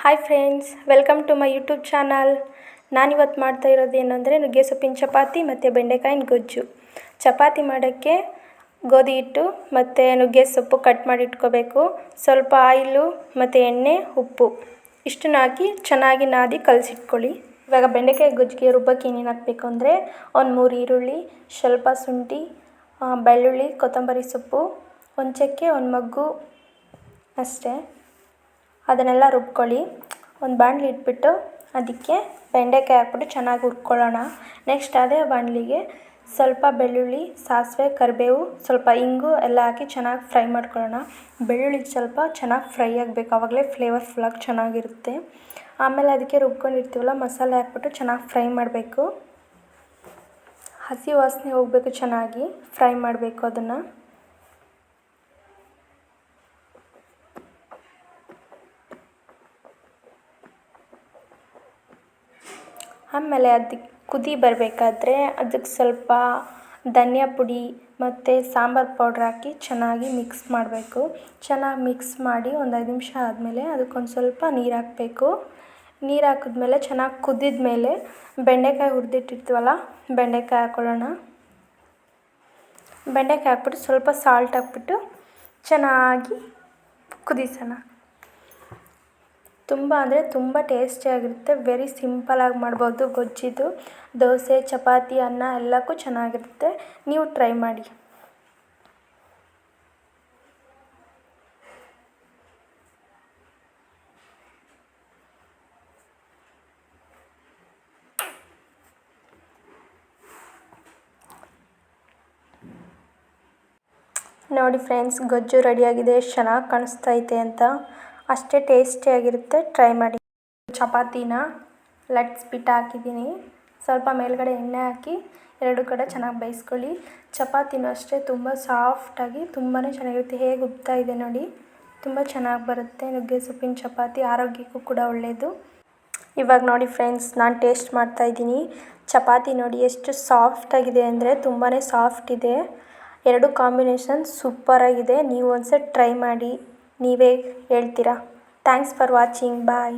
Hi friends, welcome to my YouTube channel. ನಾನಿವತ್ತು ಮಾಡ್ತಾ ಇರೋದು ಏನಂದರೆ ನುಗ್ಗೆ ಸೊಪ್ಪಿನ ಚಪಾತಿ ಮತ್ತು ಬೆಂಡೆಕಾಯಿನ ಗೊಜ್ಜು. ಚಪಾತಿ ಮಾಡೋಕ್ಕೆ ಗೋಧಿ ಹಿಟ್ಟು ಮತ್ತು ನುಗ್ಗೆ ಸೊಪ್ಪು ಕಟ್ ಮಾಡಿ ಇಟ್ಕೋಬೇಕು. ಸ್ವಲ್ಪ ಆಯಿಲು ಮತ್ತು ಎಣ್ಣೆ, ಉಪ್ಪು ಇಷ್ಟನ್ನು ಹಾಕಿ ಚೆನ್ನಾಗಿ ನಾದಿ ಕಲಸಿಟ್ಕೊಳ್ಳಿ. ಇವಾಗ ಬೆಂಡೆಕಾಯಿ ಗೊಜ್ಜಿಗೆ ರುಬ್ಬಕ್ಕೆ ಏನೇನು ಹಾಕಬೇಕು ಅಂದರೆ ಒಂದು 3 ಈರುಳ್ಳಿ, ಸ್ವಲ್ಪ ಶುಂಠಿ, ಬೆಳ್ಳುಳ್ಳಿ, ಕೊತ್ತಂಬರಿ ಸೊಪ್ಪು, ಒಂದು ಚಕ್ಕೆ, ಒಂದು ಮಗ್ಗು ಅಷ್ಟೇ. ಅದನ್ನೆಲ್ಲ ರುಬ್ಕೊಳ್ಳಿ. ಒಂದು ಬಾಣಲಿ ಇಟ್ಬಿಟ್ಟು ಅದಕ್ಕೆ ಬೆಂಡೆಕಾಯಿ ಹಾಕ್ಬಿಟ್ಟು ಚೆನ್ನಾಗಿ ಹುರ್ಕೊಳ್ಳೋಣ. ನೆಕ್ಸ್ಟ್ ಅದೇ ಬಾಣಲಿಗೆ ಸ್ವಲ್ಪ ಬೆಳ್ಳುಳ್ಳಿ, ಸಾಸಿವೆ, ಕರಿಬೇವು, ಸ್ವಲ್ಪ ಇಂಗು ಎಲ್ಲ ಹಾಕಿ ಚೆನ್ನಾಗಿ ಫ್ರೈ ಮಾಡ್ಕೊಳ್ಳೋಣ. ಬೆಳ್ಳುಳ್ಳಿ ಸ್ವಲ್ಪ ಚೆನ್ನಾಗಿ ಫ್ರೈ ಆಗಬೇಕು, ಆವಾಗಲೇ ಫ್ಲೇವರ್ಫುಲ್ಲಾಗಿ ಚೆನ್ನಾಗಿರುತ್ತೆ. ಆಮೇಲೆ ಅದಕ್ಕೆ ರುಬ್ಕೊಂಡಿರ್ತೀವಲ್ಲ ಮಸಾಲೆ ಹಾಕ್ಬಿಟ್ಟು ಚೆನ್ನಾಗಿ ಫ್ರೈ ಮಾಡಬೇಕು. ಹಸಿ ವಾಸನೆ ಹೋಗಬೇಕು, ಚೆನ್ನಾಗಿ ಫ್ರೈ ಮಾಡಬೇಕು ಅದನ್ನು. ಆಮೇಲೆ ಅದಕ್ಕೆ ಕುದಿ ಬರಬೇಕಾದ್ರೆ ಅದಕ್ಕೆ ಸ್ವಲ್ಪ ಧನಿಯಾ ಪುಡಿ ಮತ್ತು ಸಾಂಬಾರು ಪೌಡ್ರ್ ಹಾಕಿ ಚೆನ್ನಾಗಿ ಮಿಕ್ಸ್ ಮಾಡಬೇಕು. ಚೆನ್ನಾಗಿ ಮಿಕ್ಸ್ ಮಾಡಿ ಒಂದು 5 ನಿಮಿಷ ಆದಮೇಲೆ ಅದಕ್ಕೊಂದು ಸ್ವಲ್ಪ ನೀರು ಹಾಕಬೇಕು. ನೀರು ಹಾಕಿದ್ಮೇಲೆ ಚೆನ್ನಾಗಿ ಕುದ್ದಿದ ಮೇಲೆ ಬೆಂಡೆಕಾಯಿ ಹುರಿದಿಟ್ಟಿರ್ತೀವಲ್ಲ, ಬೆಂಡೆಕಾಯಿ ಹಾಕ್ಕೊಳ್ಳೋಣ. ಬೆಂಡೆಕಾಯಿ ಹಾಕ್ಬಿಟ್ಟು ಸ್ವಲ್ಪ ಸಾಲ್ಟ್ ಹಾಕ್ಬಿಟ್ಟು ಚೆನ್ನಾಗಿ ಕುದಿಸೋಣ. ತುಂಬ ಅಂದರೆ ತುಂಬ ಟೇಸ್ಟಿಯಾಗಿರುತ್ತೆ. ವೆರಿ ಸಿಂಪಲಾಗಿ ಮಾಡ್ಬೋದು ಗೊಜ್ಜಿದು. ದೋಸೆ, ಚಪಾತಿ, ಅನ್ನ ಎಲ್ಲಕ್ಕೂ ಚೆನ್ನಾಗಿರುತ್ತೆ. ನೀವು ಟ್ರೈ ಮಾಡಿ. ನೋಡಿ ಫ್ರೆಂಡ್ಸ್, ಗೊಜ್ಜು ರೆಡಿಯಾಗಿದೆ. ಎಷ್ಟು ಚೆನ್ನಾಗಿ ಕಾಣಿಸ್ತೈತೆ ಅಂತ. ಅಷ್ಟೇ ಟೇಸ್ಟಿಯಾಗಿರುತ್ತೆ. ಟ್ರೈ ಮಾಡಿ. ಚಪಾತಿನ ಲಟ್ಸ್ಬಿಟ್ಟು ಹಾಕಿದ್ದೀನಿ. ಸ್ವಲ್ಪ ಮೇಲ್ಗಡೆ ಎಣ್ಣೆ ಹಾಕಿ 2 ಕಡೆ ಚೆನ್ನಾಗಿ ಬೇಯಿಸ್ಕೊಳ್ಳಿ. ಚಪಾತಿನೂ ಅಷ್ಟೇ ತುಂಬ ಸಾಫ್ಟಾಗಿ ತುಂಬಾ ಚೆನ್ನಾಗಿರುತ್ತೆ. ಹೇಗೆ ಉಬ್ತಾ ಇದೆ ನೋಡಿ, ತುಂಬ ಚೆನ್ನಾಗಿ ಬರುತ್ತೆ. ನುಗ್ಗೆ ಸೊಪ್ಪಿನ ಚಪಾತಿ ಆರೋಗ್ಯಕ್ಕೂ ಕೂಡ ಒಳ್ಳೆಯದು. ಇವಾಗ ನೋಡಿ ಫ್ರೆಂಡ್ಸ್, ನಾನು ಟೇಸ್ಟ್ ಮಾಡ್ತಾಯಿದ್ದೀನಿ. ಚಪಾತಿ ನೋಡಿ ಎಷ್ಟು ಸಾಫ್ಟಾಗಿದೆ ಅಂದರೆ ತುಂಬಾ ಸಾಫ್ಟ್ ಇದೆ. 2 ಕಾಂಬಿನೇಷನ್ ಸೂಪರಾಗಿದೆ. ನೀವು ಒಂದ್ಸತಿ ಟ್ರೈ ಮಾಡಿ, ನೀವೇ ಹೇಳ್ತೀರಾ. Thanks for watching. ಬಾಯ್.